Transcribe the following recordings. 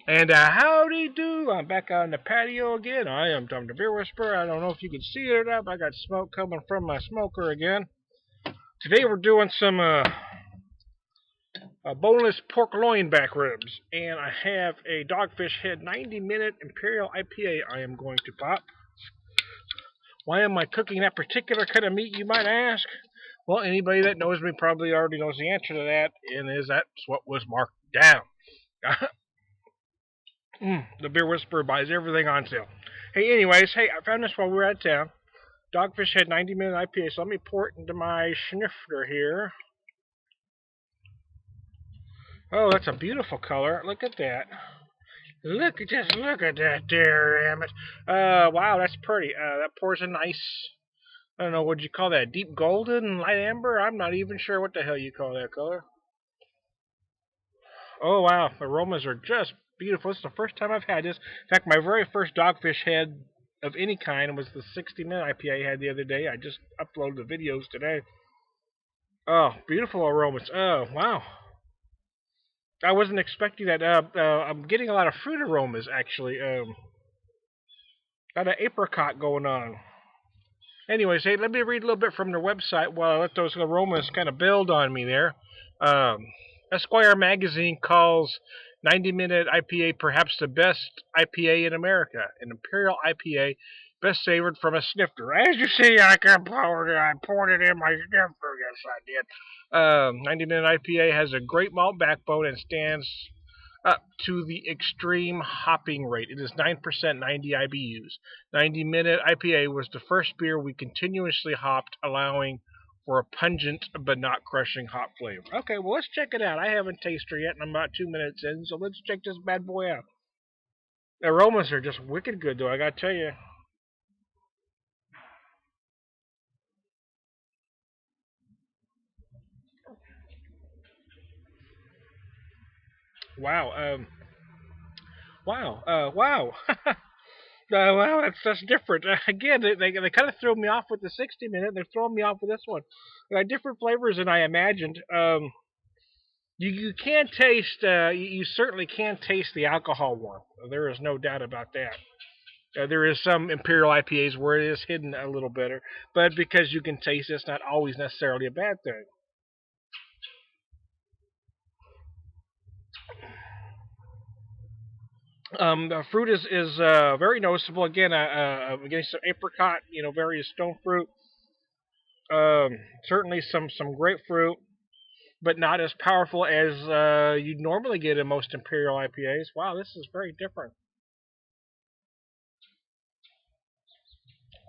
And howdy do, I'm back on the patio again. I am Tom the Beer Whisperer. I don't know if you can see it or not, but I got smoke coming from my smoker again. Today we're doing some boneless pork loin back ribs. And I have a Dogfish Head 90-minute Imperial IPA I am going to pop. Why am I cooking that particular kind of meat, you might ask? Well, anybody that knows me probably already knows the answer to that, and that's what was marked down. The Beer Whisperer buys everything on sale. Hey, anyways, I found this while we were out of town. Dogfish Head 90-minute IPA, so let me pour it into my snifter here. Oh, that's a beautiful color. Look at that. Look at that there, Emmett. Wow, that's pretty. That pours a nice, I don't know, what'd you call that? Deep golden, light amber? I'm not even sure what the hell you call that color. Oh, wow, the aromas are just beautiful. This is the first time I've had this. In fact, my very first Dogfish Head of any kind was the 60-minute IPA I had the other day. I just uploaded the videos today. Oh, beautiful aromas. Oh, wow. I wasn't expecting that. I'm getting a lot of fruit aromas, actually. Got an apricot going on. Anyways, hey, let me read a little bit from their website while I let those aromas kind of build on me there. Esquire magazine calls 90-minute IPA perhaps the best IPA in America. An Imperial IPA best savored from a snifter. As you see, I poured it in my snifter. Yes, I did. 90-minute IPA has a great malt backbone and stands up to the extreme hopping rate. It is 9%, 90 IBUs. 90-minute IPA was the first beer we continuously hopped, allowing for a pungent but not crushing hop flavor. Okay, well, let's check it out. I haven't tasted it yet, and I'm about 2 minutes in, so let's check this bad boy out. The aromas are just wicked good, though, I gotta tell you. Wow, wow. Wow, that's different. Again, they kind of threw me off with the 60-minute. They're throwing me off with this one. Different flavors than I imagined. You can taste. You certainly can taste the alcohol warmth. There is no doubt about that. There is some Imperial IPAs where it is hidden a little better, but because you can taste, it's not always necessarily a bad thing. The fruit is very noticeable. Again, I'm getting some apricot, various stone fruit. Certainly some grapefruit, but not as powerful as you'd normally get in most Imperial IPAs. Wow, this is very different.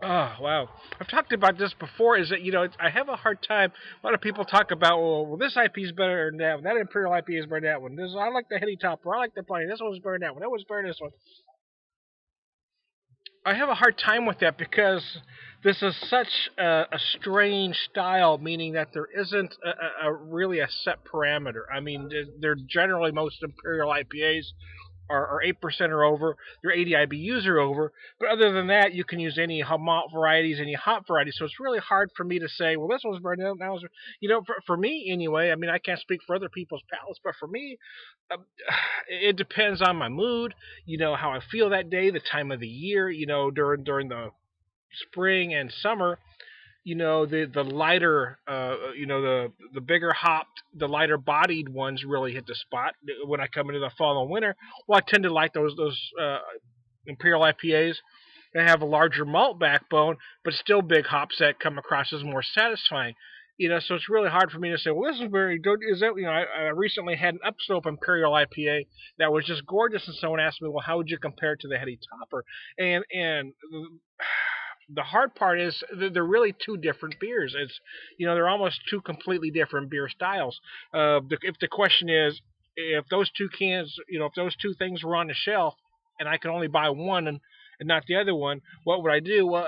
Oh, wow. I've talked about this before. Is that I have a hard time. A lot of people talk about, well, this IP is better than that one. That Imperial IPA is better than that one. I like the heady topper. I like the plain. This one's better than that one. That one's better than this one. I have a hard time with that because this is such a strange style, meaning that there isn't really a set parameter. I mean, they're generally most Imperial IPAs are 8% or over. Your 80 IBUs are over. But other than that, you can use any malt varieties, any hop varieties. So it's really hard for me to say, well, this one's better than that one's. For me anyway. I mean, I can't speak for other people's palates, but for me, uh, it depends on my mood. How I feel that day, the time of the year. During the spring and summer, the lighter the bigger hopped, the lighter bodied ones really hit the spot. When I come into the fall and winter, well, I tend to like those Imperial IPAs that have a larger malt backbone but still big hops that come across as more satisfying. So it's really hard for me to say, well, this is very good. Is that I recently had an Upslope Imperial IPA that was just gorgeous, and someone asked me, well, how would you compare it to the Heady Topper? And the hard part is they're really two different beers. They're almost two completely different beer styles. If the question is, if those two cans, if those two things were on the shelf and I could only buy one and not the other one, what would I do? Well,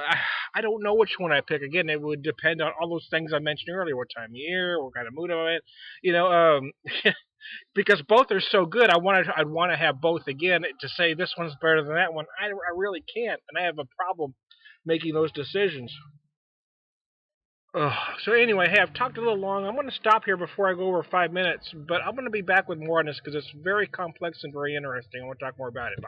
I don't know which one I pick. Again, it would depend on all those things I mentioned earlier: what time of year, what kind of mood I'm in. Because both are so good, I'd want to have both. Again, to say this one's better than that one, I really can't, and I have a problem making those decisions. So anyway, hey, I've talked a little long. I'm going to stop here before I go over 5 minutes, but I'm going to be back with more on this because it's very complex and very interesting. I want to talk more about it.